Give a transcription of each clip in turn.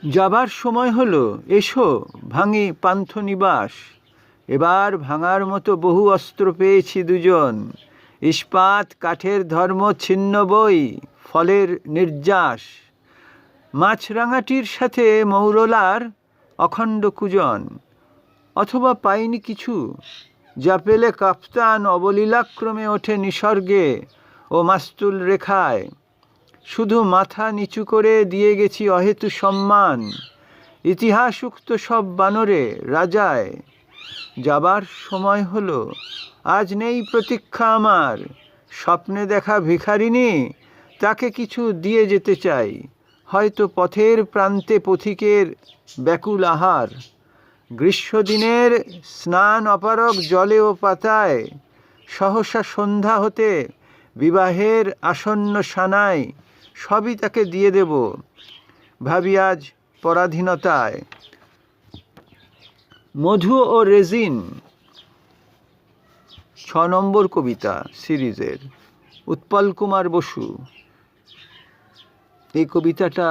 যাবার সময় হলো, এসো ভাঙি পান্থনিবাস। এবার ভাঙার মতো বহু অস্ত্র পেয়েছি দুজন। ইস্পাত কাঠের ধর্ম ছিন্ন বই, ফলের নির্যাস। মাছরাঙাটির সাথে মৌরলার অখণ্ড কুজন। অথবা পাইনি কিছু, যা পেলে কাপ্তান অবলীলাক্রমে ওঠে নিসর্গে ও মাস্তুল রেখায়। শুধু মাথা নিচু করে দিয়ে গেছি অহেতু সম্মান, ইতিহাস উক্ত সব বানরে রাজায়। যাবার সময় হলো, আজ নেই প্রতীক্ষা আমার। স্বপ্নে দেখা ভিখারিনী, তাকে কিছু দিয়ে যেতে চাই, হয়তো পথের প্রান্তে পথিকের ব্যাকুল আহার। গ্রীষ্মদিনের স্নান অপারগ জলে ও পাতায়, সহসা সন্ধ্যা হতে বিবাহের আসন্ন সানাই, সবই তাকে দিয়ে দেব ভাবি আজ পরাধীনতায়। মধু ও রেজিন 6 নম্বর কবিতা সিরিজের, উৎপল কুমার বসু। এই কবিতাটা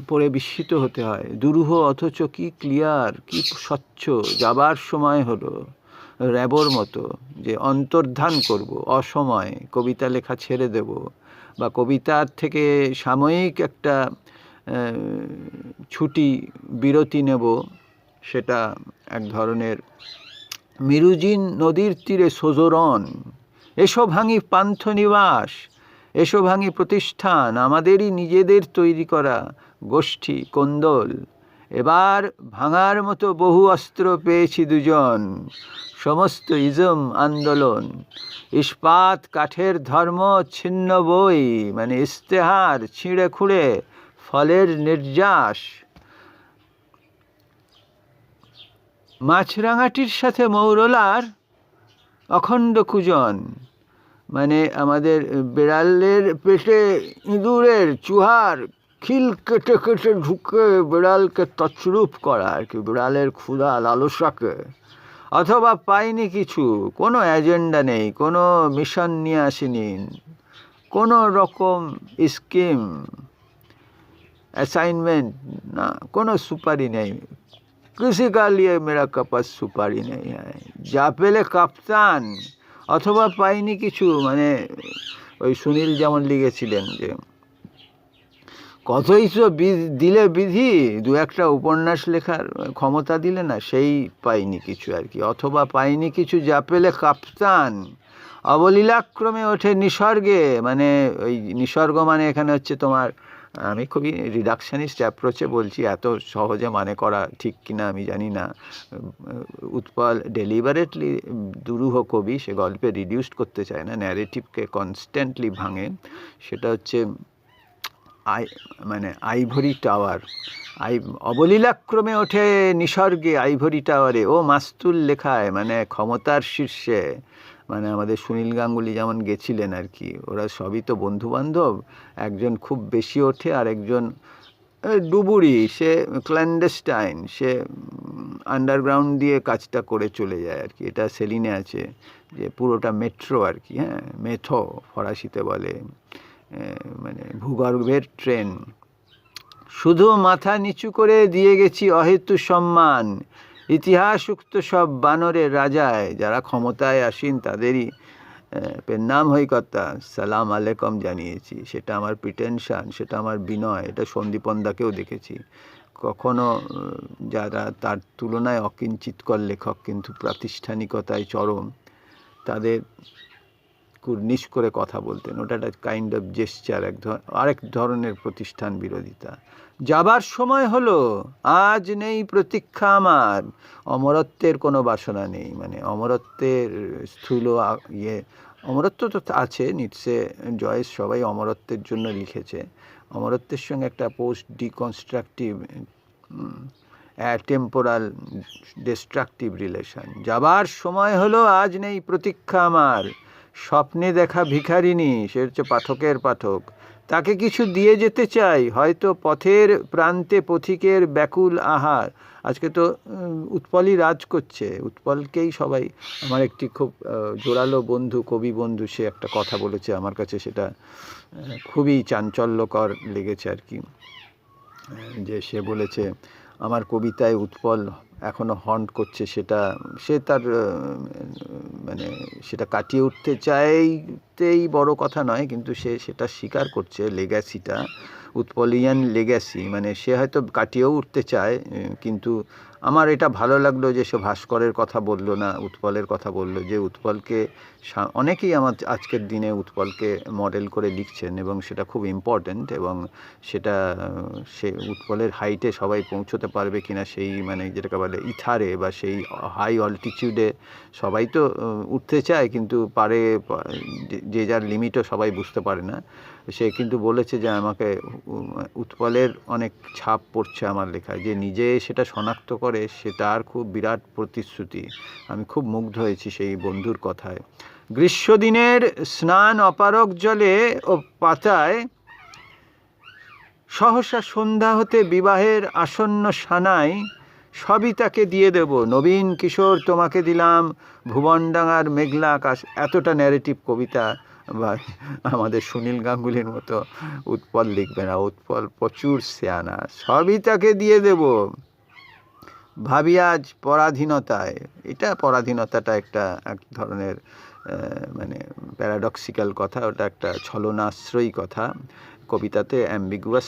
পড়ে বিস্মিত হতে হয়। দুরূহ অথচ কি ক্লিয়ার, কি স্বচ্ছ। যাবার সময় হলো, র্যাবোর মতো যে অন্তর্ধান করব, অসময়ে কবিতা লেখা ছেড়ে দেব, বা কবিতার থেকে সাময়িক একটা ছুটি বিরতি নেব, সেটা এক ধরনের মিরুজিন নদীর তীরে সোজরন। এসো ভাঙি পান্থনিবাস, এসো ভাঙি প্রতিষ্ঠান, আমাদেরই নিজেদের তৈরি করা গোষ্ঠী কোন্দল। এবার ভাঙার মতো বহু অস্ত্র পেয়েছি দুজন। সমস্ত ইজম আন্দোলন, ইস্পাত কাঠের ধর্ম ছিন্ন বই, মানে ইস্তেহার ছিঁড়ে খুঁড়ে ফলের নির্যাস। মাছরাঙাটির সাথে মৌরলার অখণ্ড কুজন, মানে আমাদের বিড়ালের পেটে ইঁদুরের চুহার খিল কেটে কেটে ঢুকে বিড়ালকে তছরূপ করা আর কি, বিড়ালের ক্ষুধা লালসাকে। অথবা পাইনি কিছু, কোনো এজেন্ডা নেই, কোনো মিশন নিয়ে আসিনি, কোনো রকম স্কিম অ্যাসাইনমেন্ট না, কোনো সুপারি নেই। किसी का लिए मेरा कपास সুপারি নেই। যা পেলে কাপ্তান, অথবা পাইনি কিছু, মানে ওই সুনীল যেমন লিখেছিলেন যে কতই তো দিলে বিধি, দু একটা উপন্যাস লেখার ক্ষমতা দিলে না, সেই পাইনি কিছু আর কি। অথবা পাইনি কিছু, যা পেলে কাপ্তান অবলীলাক্রমে ওঠে নিসর্গে, মানে ওই নিসর্গ মানে এখানে হচ্ছে তোমার, আমি খুবই রিডাকশনিস্ট অ্যাপ্রোচে বলছি, এত সহজে মানে করা ঠিক কিনা আমি জানি না। উৎপল ডেলিবারেটলি দুরূহ কবি, সে গল্পে রিডিউসড করতে চায় না, ন্যারেটিভকে কনস্ট্যান্টলি ভাঙে। সেটা হচ্ছে মানে আইভরি টাওয়ার, অবলীলাক্রমে ওঠে নিসর্গে আইভরি টাওয়ারে, ও মাস্তুল লেখায়, মানে ক্ষমতার শীর্ষে। মানে আমাদের সুনীল গাঙ্গুলি যেমন গেছিলেন আর কি, ওরা সবই তো বন্ধুবান্ধব। একজন খুব বেশি ওঠে, আর একজন ডুবুরি, সে ক্ল্যান্ডেস্টাইন, সে আন্ডারগ্রাউন্ড দিয়ে কাজটা করে চলে যায় আর কি। এটা সেলিনে আছে, যে পুরোটা মেট্রো আর কি, হ্যাঁ, মেথো ফরাসিতে বলে, মানে ভূগর্ভের ট্রেন। শুধু মাথা নিচু করে দিয়ে গেছি অহেতু সম্মান, ইতিহাস উক্ত সব বানরের রাজায়। যারা ক্ষমতায় আসীন তাদেরই পেন্নাম হইকর্তা সালাম আলেকম জানিয়েছি। সেটা আমার প্রিটেনশন, সেটা আমার বিনয়। এটা সন্দীপনদাকেও দেখেছি। কখনো যারা তার তুলনায় অকিঞ্চিতকর লেখক কিন্তু প্রাতিষ্ঠানিকতায় চরম, তাদের কুর্নিশ করে কথা বলতেন। ওটা একটা কাইন্ড অফ জেস্চার, আরেক ধরনের প্রতিষ্ঠান বিরোধিতা। যাবার সময় হলো, আজ নেই প্রতীক্ষা আমার। অমরত্বের কোনো বাসনা নেই, মানে অমরত্বের স্থূল অমরত্ব তো আছে, নিটসে জয়েস সবাই অমরত্বের জন্য লিখেছে। অমরত্বের সঙ্গে একটা পোস্ট ডিকনস্ট্রাকটিভ টেম্পোরাল ডিস্ট্রাকটিভ রিলেশন। যাবার সময় হলো, আজ নেই প্রতীক্ষা আমার। স্বপ্নে দেখা ভিখারিনী, সে হচ্ছে পাঠকের পাঠক, তাকে কিছু দিয়ে যেতে চাই, হয়তো পথের প্রান্তে পথিকের ব্যাকুল আহার। আজকে তো উৎপলই রাজ করছে, উৎপলকেই সবাই। আমার একটি খুব জোরালো বন্ধু, কবি বন্ধু, সে একটা কথা বলেছে আমার কাছে, সেটা খুবই চাঞ্চল্যকর লেগেছে আর কি। যে সে বলেছে আমার কবিতায় উৎপল এখনো হন্ট করছে, সেটা সে তার মানে সেটা কাটিয়ে উঠতে চাইতেই বড় কথা নয়, কিন্তু সে সেটা স্বীকার করছে, লেগ্যাসিটা, উৎপলিয়ান লেগ্যাসি, মানে সে হয়তো কাটিয়েও উঠতে চায়। কিন্তু আমার এটা ভালো লাগলো যে সে ভাস্করের কথা বললো না, উৎপলের কথা বললো, যে উৎপলকে অনেকেই আমার আজকের দিনে উৎপলকে মডেল করে লিখছেন এবং সেটা খুব ইম্পর্ট্যান্ট, এবং সেটা সে উৎপলের হাইটে সবাই পৌঁছতে পারবে কিনা, সেই মানে যেটাকে বলে ইথারে বা সেই হাই অল্টিটিউডে সবাই তো উঠতে চায়, কিন্তু পারে, যে যার লিমিটও সবাই বুঝতে পারে না। সে কিন্তু বলেছে যে আমাকে উৎপলের অনেক ছাপ পড়ছে আমার লেখায়, যে নিজে সেটা শনাক্ত করে, সে তার খুব বিরাট প্রতিশ্রুতি। আমি খুব মুগ্ধ হয়েছি সেই বন্ধুর কথায়। গ্রীষ্মদিনের স্নান অপারগ জলে ও পাতায়, সহসা সন্ধ্যা হতে বিবাহের আসন্ন সানাই, সবই তাকে দিয়ে দেব নবীন কিশোর তোমাকে দিলাম, ভুবনডাঙার মেঘলা আকাশ। এতটা ন্যারেটিভ কবিতা বা আমাদের সুনীল গাঙ্গুলির মতো উৎপল লিখবে না। উৎপল প্রচুর সেয়ানা, সবই তাকে দিয়ে দেব ভাবি আজ পরাধীনতায়। এটা পরাধীনতাটা একটা এক ধরনের মানে প্যারাডক্সিক্যাল কথা, ওটা একটা ছলনাশ্রয়ী কথা। কবিতাতে অ্যাম্বিগুয়াস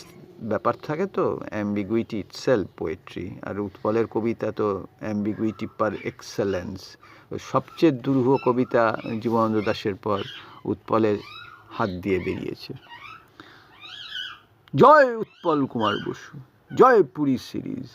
ব্যাপার থাকে, তো অ্যাম্বিগুইটি ইটসেলফ পোয়েট্রি। আর উৎপলের কবিতা তো অ্যাম্বিগুইটি পার এক্সেলেন্স। সবচেয়ে দুরূহ কবিতা জীবনানন্দ দাশের পর উৎপলের হাত দিয়ে বেরিয়েছে। জয় উৎপল কুমার বসু, জয় পুরী সিরিজ।